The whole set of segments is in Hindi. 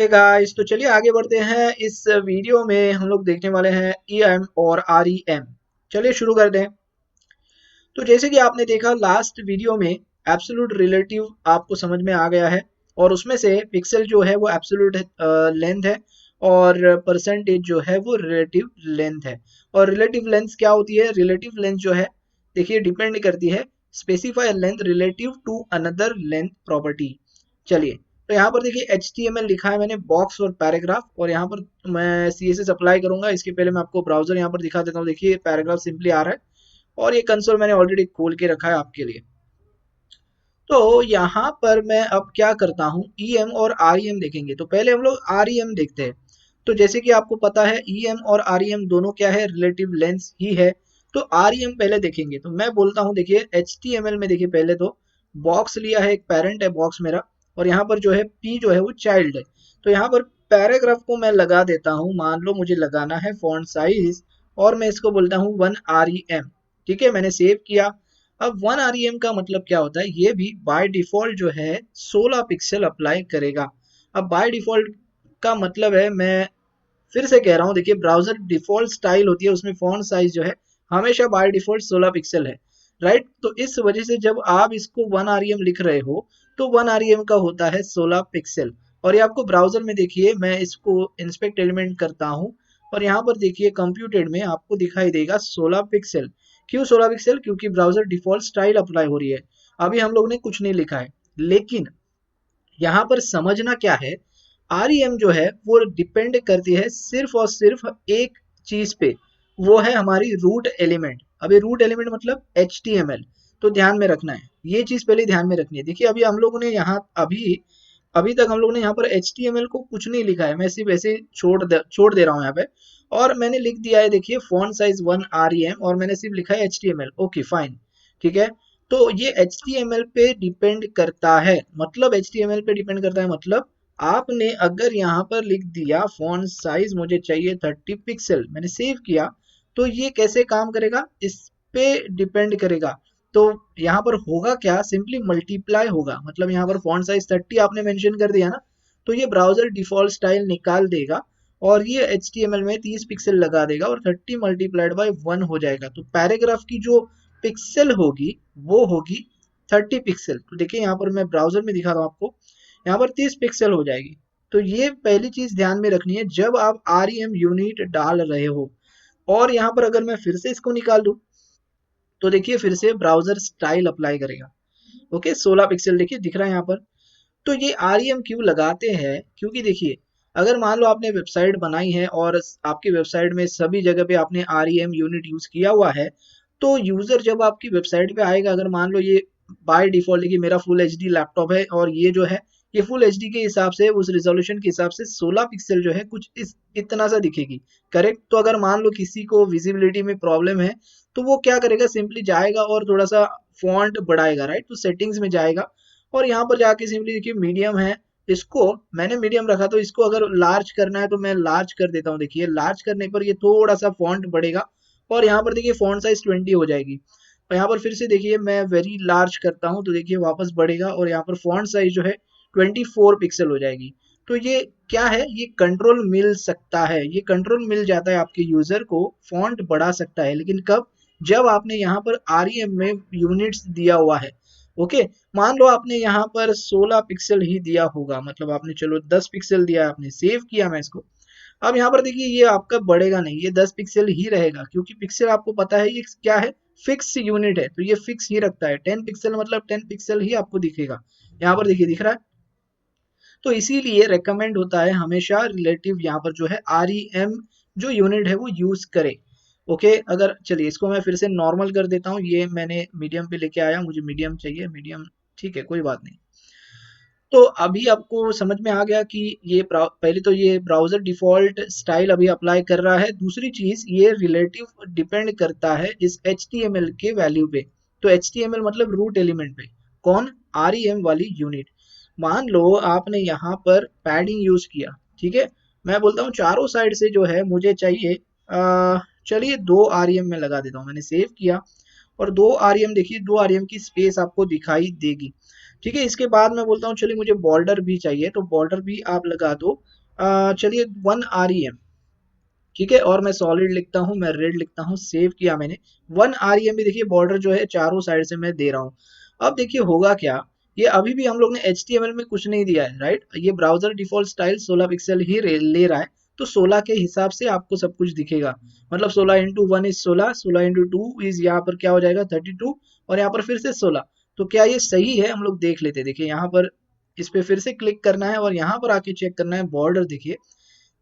हे गाइस, तो चलिए आगे बढ़ते हैं। इस वीडियो में हम लोग देखने वाले हैं ईएम और आरईएम। चलिए शुरू करते हैं। तो जैसे कि आपने देखा लास्ट वीडियो में एब्सोल्यूट रिलेटिव आपको समझ में आ गया है, और उसमें से पिक्सल जो है वो एब्सोल्यूट लेंथ है और परसेंटेज जो है वो रिलेटिव लेंथ है। और रिलेटिव लेंथ क्या होती है? रिलेटिव लेंथ जो है, देखिए, डिपेंड करती है specify length relative to another length property. चलिए, तो यहाँ पर देखिए HTML लिखा है मैंने, बॉक्स और पैराग्राफ, और यहाँ पर मैं CSS अप्लाई करूंगा। इसके पहले मैं आपको ब्राउजर यहाँ पर दिखा देता हूँ। देखिए पैराग्राफ सिंपली आ रहा है, और ये कंसोल मैंने ऑलरेडी खोल के रखा है आपके लिए। तो यहाँ पर मैं अब क्या करता हूँ, EM और REM देखेंगे। तो पहले हम लोग REM देखते हैं। तो जैसे कि आपको पता है EM और REM दोनों क्या है, रिलेटिव लेंथ ही है। तो REM पहले देखेंगे। तो मैं बोलता हूँ, देखिए HTML में देखिए पहले तो बॉक्स लिया है, एक पेरेंट है बॉक्स मेरा, और यहाँ पर जो है P जो है वो चाइल्ड है। तो यहाँ पर पैराग्राफ को मैं लगा देता हूँ। मान लो मुझे लगाना है फॉन्ट साइज, और मैं इसको बोलता हूँ 1 REM। ठीक है, मैंने सेव किया। अब 1 REM का मतलब क्या होता है, ये भी बाय डिफॉल्ट जो है 16 पिक्सल अप्लाई करेगा। अब बाय डिफॉल्ट का मतलब है, मैं फिर से कह रहा हूँ, देखिए ब्राउजर डिफॉल्ट स्टाइल होती है, उसमें फॉन्ट साइज जो है हमेशा बाय डिफॉल्ट 16 पिक्सल है। राइट, तो इस वजह से जब आप इसको 1 REM लिख रहे हो तो 1 REM का होता है 16 पिक्सल। और ये आपको ब्राउजर में, देखिए मैं इसको इंस्पेक्ट एलिमेंट करता हूँ, और यहाँ पर देखिए कंप्यूटेड में आपको दिखाई देगा 16 पिक्सल। क्यों 16 पिक्सल? क्योंकि ब्राउजर डिफॉल्ट स्टाइल अप्लाई हो रही है। अभी हम लोग ने कुछ नहीं लिखा है। लेकिन यहाँ पर समझना क्या है, REM जो है वो डिपेंड करती है सिर्फ और सिर्फ एक चीज पे, वो है हमारी रूट एलिमेंट। अभी रूट एलिमेंट मतलब HTML। तो ध्यान में रखना है, ये चीज पहले ध्यान में रखनी है। देखिए अभी हम लोगों ने यहाँ अभी अभी तक हम लोग ने यहाँ पर HTML को कुछ नहीं लिखा है, मैं सिर्फ ऐसे छोड़ दे रहा हूँ यहाँ पे। और मैंने लिख दिया है, देखिए फॉन्ट साइज 1 REM, और मैंने सिर्फ लिखा है HTML। ओके फाइन, ठीक है। तो ये HTML पे डिपेंड करता है, मतलब HTML पे डिपेंड करता है, मतलब आपने अगर यहाँ पर लिख दिया फॉन्ट साइज मुझे चाहिए 30 पिक्सल, मैंने सेव किया, तो ये कैसे काम करेगा, इस पे डिपेंड करेगा। तो यहाँ पर होगा क्या, सिंपली मल्टीप्लाई होगा। मतलब यहाँ पर फॉन्ट साइज 30 आपने मेंशन कर दिया ना, तो ये ब्राउजर डिफॉल्ट स्टाइल निकाल देगा, और ये HTML में 30 पिक्सल लगा देगा, और 30 मल्टीप्लाइड बाई 1 हो जाएगा। तो पैराग्राफ की जो पिक्सल होगी वो होगी 30 पिक्सल। तो देखिए यहाँ पर मैं ब्राउजर में दिखा रहा हूँ आपको, यहाँ पर 30 पिक्सल हो जाएगी। तो ये पहली चीज ध्यान में रखनी है जब आप REM यूनिट डाल रहे हो। और यहाँ पर अगर मैं फिर से इसको निकाल दूं, तो देखिए फिर से ब्राउजर स्टाइल अप्लाई करेगा। ओके, 16 पिक्सल देखिए दिख रहा है यहाँ पर। तो ये REM क्यों लगाते हैं? क्योंकि देखिए, अगर मान लो आपने वेबसाइट बनाई है और आपकी वेबसाइट में सभी जगह पे आपने REM यूनिट यूज किया हुआ है, तो यूजर जब आपकी वेबसाइट पे आएगा, अगर मान लो ये बाय डिफॉल्ट, देखिए मेरा फुल HD लैपटॉप है, और ये जो है ये फुल HD के हिसाब से, उस रिजोल्यूशन के हिसाब से 16 पिक्सल जो है कुछ इस इतना सा दिखेगी। करेक्ट। तो अगर मान लो किसी को विजिबिलिटी में प्रॉब्लम है, तो वो क्या करेगा, सिंपली जाएगा और थोड़ा सा फॉन्ट बढ़ाएगा। राइट, तो सेटिंग्स में जाएगा, और यहाँ पर जाके सिंपली देखिए मीडियम है, इसको मैंने मीडियम रखा, तो इसको अगर लार्ज करना है तो मैं लार्ज कर देता हूँ। देखिए लार्ज करने पर ये थोड़ा सा फॉन्ट बढ़ेगा, और यहाँ पर देखिए फॉन्ट साइज 20 हो जाएगी। और यहाँ पर फिर से देखिए मैं वेरी लार्ज करता हूँ, तो देखिए वापस बढ़ेगा, और यहाँ पर फॉन्ट साइज जो है 24 पिक्सल हो जाएगी। तो ये क्या है, ये कंट्रोल मिल सकता है, ये कंट्रोल मिल जाता है आपके यूजर को, फॉन्ट बढ़ा सकता है। लेकिन कब? जब आपने यहाँ पर REM में यूनिट्स दिया हुआ है। ओके, मान लो आपने यहाँ पर 16 पिक्सल ही दिया होगा, मतलब आपने चलो 10 पिक्सल दिया, आपने सेव किया मैं इसको। अब यहाँ पर देखिए ये आपका बढ़ेगा नहीं, ये 10 पिक्सल ही रहेगा, क्योंकि पिक्सल आपको पता है ये क्या है, फिक्स यूनिट है, तो ये फिक्स ही रखता है। 10 पिक्सल मतलब 10 पिक्सल ही आपको दिखेगा। यहाँ पर देखिए दिख रहा है। तो इसीलिए रेकमेंड होता है हमेशा रिलेटिव यहाँ पर जो है REM जो यूनिट है वो यूज करे। ओके, अगर चलिए इसको मैं फिर से नॉर्मल कर देता हूँ, ये मैंने मीडियम पे लेके आया, मुझे मीडियम चाहिए, मीडियम। ठीक है, कोई बात नहीं। तो अभी आपको समझ में आ गया कि ये पहले तो ये ब्राउजर डिफॉल्ट स्टाइल अभी अप्लाई कर रहा है। दूसरी चीज, ये रिलेटिव डिपेंड करता है इस HTML के वैल्यू पे। तो HTML मतलब रूट एलिमेंट पे। कौन? REM वाली यूनिट। मान लो आपने यहाँ पर पैडिंग यूज किया, ठीक है, मैं बोलता हूँ चारों साइड से जो है मुझे चाहिए, चलिए 2 REM में लगा देता हूँ, मैंने सेव किया। और 2 REM देखिए, 2 REM की स्पेस आपको दिखाई देगी। ठीक है। इसके बाद मैं बोलता हूँ चलिए मुझे बॉर्डर भी चाहिए, तो बॉर्डर भी आप लगा दो चलिए 1 REM। ठीक है, और मैं सॉलिड लिखता हूँ, मैं रेड लिखता हूँ, सेव किया मैंने। 1 REM भी देखिए बॉर्डर जो है चारों साइड से मैं दे रहा हूँ। अब देखिए होगा क्या, ये अभी भी हम लोग ने HTML में कुछ नहीं दिया है, राइट। ये ब्राउजर डिफॉल्ट स्टाइल 16 पिक्सल ही ले रहा है, तो 16 के हिसाब से आपको सब कुछ दिखेगा। मतलब 16x1 इज 16, 16x2 इज यहाँ पर क्या हो जाएगा 32, और यहाँ पर फिर से 16। तो क्या ये सही है, हम लोग देख लेते हैं। देखिए यहाँ पर इस पे फिर से क्लिक करना है और यहाँ पर आके चेक करना है बॉर्डर। देखिए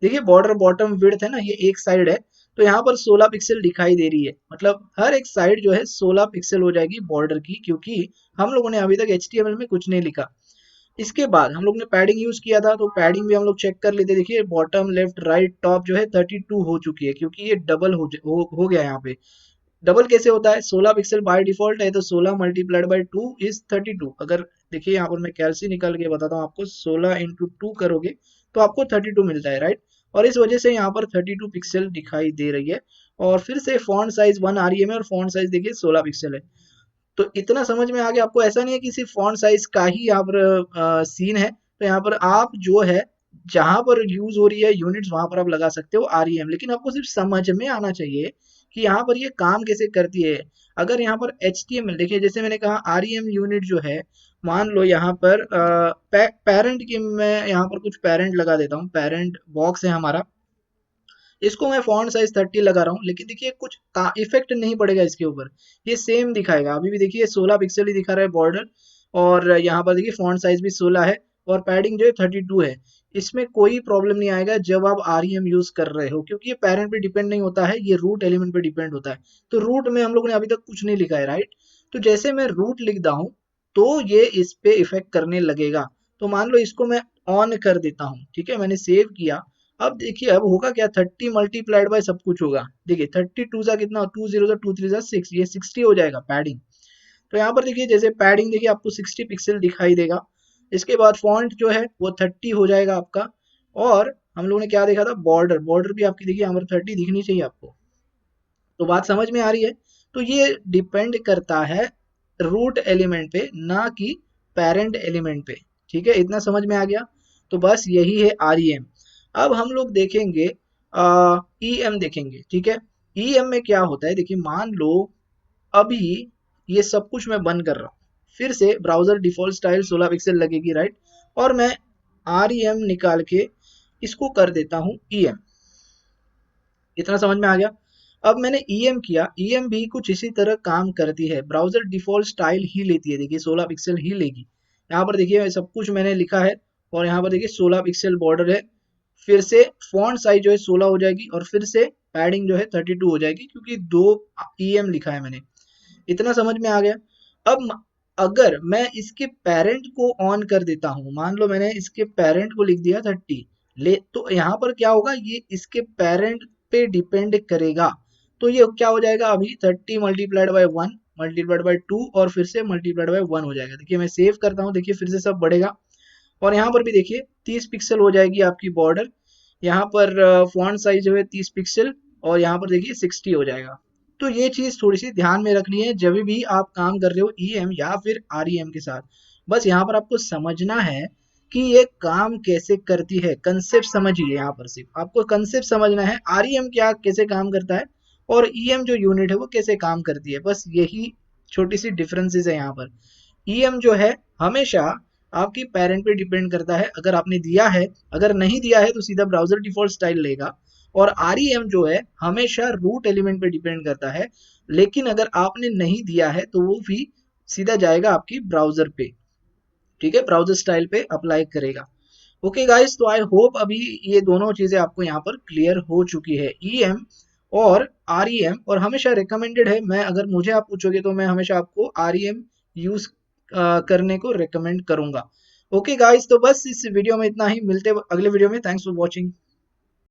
देखिए बॉर्डर बॉटम विड्थ है ना, ये एक साइड है, तो यहाँ पर 16 पिक्सल दिखाई दे रही है। मतलब हर एक साइड जो है 16 पिक्सल हो जाएगी बॉर्डर की, क्योंकि हम लोगों ने अभी तक HTML में कुछ नहीं लिखा। इसके बाद हम लोग ने पैडिंग यूज किया था, तो पैडिंग भी हम लोग चेक कर लेते। देखिए बॉटम लेफ्ट राइट टॉप जो है 32 हो चुकी है, क्योंकि ये डबल हो गया यहाँ पे। डबल कैसे होता है, 16 पिक्सल बाय डिफॉल्ट है, तो 16 मल्टीप्लाइड बाय 2 इज 32। अगर देखिए यहाँ पर मैं कैलसी निकाल के बताता हूँ आपको, 16 इंटू 2 करोगे तो आपको 32 मिलता है, राइट। और इस वजह से यहाँ पर 32 पिक्सल दिखाई दे रही है। और फिर से फॉन्ट साइज 1 REM है, और फॉन्ट साइज देखिए 16 पिक्सल है। तो इतना समझ में आ गया आपको। ऐसा नहीं है कि सिर्फ फॉन्ट साइज का ही यहाँ पर सीन है, तो यहाँ पर आप जो है जहां पर यूज हो रही है यूनिट्स वहां पर आप लगा सकते हो REM, लेकिन आपको सिर्फ समझ में आना चाहिए कि यहाँ पर ये काम कैसे करती है। अगर यहाँ पर HTML देखिए, जैसे मैंने कहा REM यूनिट जो है, मान लो यहाँ पर पेरेंट की मैं यहाँ पर कुछ पेरेंट लगा देता हूँ, पेरेंट बॉक्स है हमारा, इसको मैं फॉन्ट साइज 30 लगा रहा हूँ, लेकिन देखिए कुछ इफेक्ट नहीं पड़ेगा इसके ऊपर, ये सेम दिखाएगा। अभी भी देखिए 16 पिक्सल ही दिखा रहा है बॉर्डर, और यहाँ पर देखिए फॉन्ट साइज भी 16 है, और पैडिंग जो है 32 है। इसमें कोई प्रॉब्लम नहीं आएगा जब आप REM यूज कर रहे हो, क्योंकि ये पेरेंट पे डिपेंड नहीं होता है, ये रूट एलिमेंट पे डिपेंड होता है। तो रूट में हम लोग ने अभी तक कुछ नहीं लिखा है, राइट। तो जैसे मैं रूट लिखता हूँ तो ये इस पे इफेक्ट करने लगेगा। तो मान लो इसको मैं ऑन कर देता हूँ, ठीक है, मैंने सेव किया। अब देखिए अब होगा क्या, 30 मल्टीप्लाइड बाय सब कुछ होगा। देखिए 32 सा कितना, 2 0 2 3 6, ये 60 हो जाएगा पैडिंग। तो यहाँ पर देखिए जैसे पैडिंग देखिए आपको 60 पिक्सल दिखाई देगा। इसके बाद फॉन्ट जो है वो 30 हो जाएगा आपका। और हम लोगों ने क्या देखा था, बॉर्डर, बॉर्डर भी आपकी देखिए यहाँ पर 30 दिखनी चाहिए आपको। तो बात समझ में आ रही है। तो ये डिपेंड करता है रूट एलिमेंट पे, ना कि पेरेंट एलिमेंट पे। ठीक है, इतना समझ में आ गया। तो बस यही है REM। अब हम लोग देखेंगे EM देखेंगे। ठीक है, EM में क्या होता है, देखिए मान लो अभी ये सब कुछ मैं बंद कर रहा हूँ, फिर से ब्राउजर डिफॉल्ट स्टाइल 16 पिक्सल लगेगी, राइट। और मैं REM निकाल के इसको कर देता हूँ EM। इतना समझ में आ गया। अब मैंने EM किया, EM भी कुछ इसी तरह काम करती है, ब्राउजर डिफॉल्ट स्टाइल ही लेती है। देखिए 16 पिक्सल ही लेगी। यहाँ पर देखिए सब कुछ मैंने लिखा है, और यहाँ पर देखिए 16 पिक्सल बॉर्डर है। फिर से फॉन्ट साइज जो है 16 हो जाएगी, और फिर से पैडिंग जो है 32 हो जाएगी, क्योंकि 2 EM लिखा है मैंने। इतना समझ में आ गया। अब अगर मैं इसके पेरेंट को ऑन कर देता हूँ, मान लो मैंने इसके पेरेंट को लिख दिया 30 ले, तो यहाँ पर क्या होगा, ये इसके पेरेंट पे डिपेंड करेगा। तो ये क्या हो जाएगा, अभी 30 मल्टीप्लाइड बाय 1 मल्टीप्लाइड बाय 2 और फिर से मल्टीप्लाइड बाय 1 हो जाएगा। देखिए मैं सेव करता हूँ, देखिए फिर से सब बढ़ेगा। और यहाँ पर भी देखिए 30 पिक्सल हो जाएगी आपकी बॉर्डर। यहाँ पर फॉन्ट साइज जो है 30 पिक्सल, और यहाँ पर देखिए 60 हो जाएगा। तो ये चीज थोड़ी सी ध्यान में रखनी है जब भी आप काम कर रहे हो EM या फिर REM के साथ। बस यहाँ पर आपको समझना है कि ये काम कैसे करती है, कंसेप्ट समझिए। यहाँ पर सिर्फ आपको कंसेप्ट समझना है, REM क्या कैसे काम करता है, और EM जो यूनिट है वो कैसे काम करती है। बस यही छोटी सी डिफरेंसेस है यहाँ पर। EM जो है हमेशा आपकी पेरेंट पे डिपेंड करता है, अगर आपने दिया है, अगर नहीं दिया है तो सीधा ब्राउजर डिफॉल्ट स्टाइल लेगा। और REM जो है हमेशा रूट एलिमेंट पे डिपेंड करता है, लेकिन अगर आपने नहीं दिया है तो वो भी सीधा जाएगा आपकी ब्राउजर पे। ठीक है, ब्राउजर स्टाइल पे अप्लाई करेगा। ओके गाइस, तो आई होप अभी ये दोनों चीजें आपको यहाँ पर क्लियर हो चुकी है, EM और REM। और हमेशा रिकमेंडेड है, मैं अगर मुझे आप पूछोगे तो मैं हमेशा आपको REM यूज करने को रिकमेंड करूंगा। ओके गाइस, तो बस इस वीडियो में इतना ही, मिलते हैं अगले वीडियो में। Thanks for watching.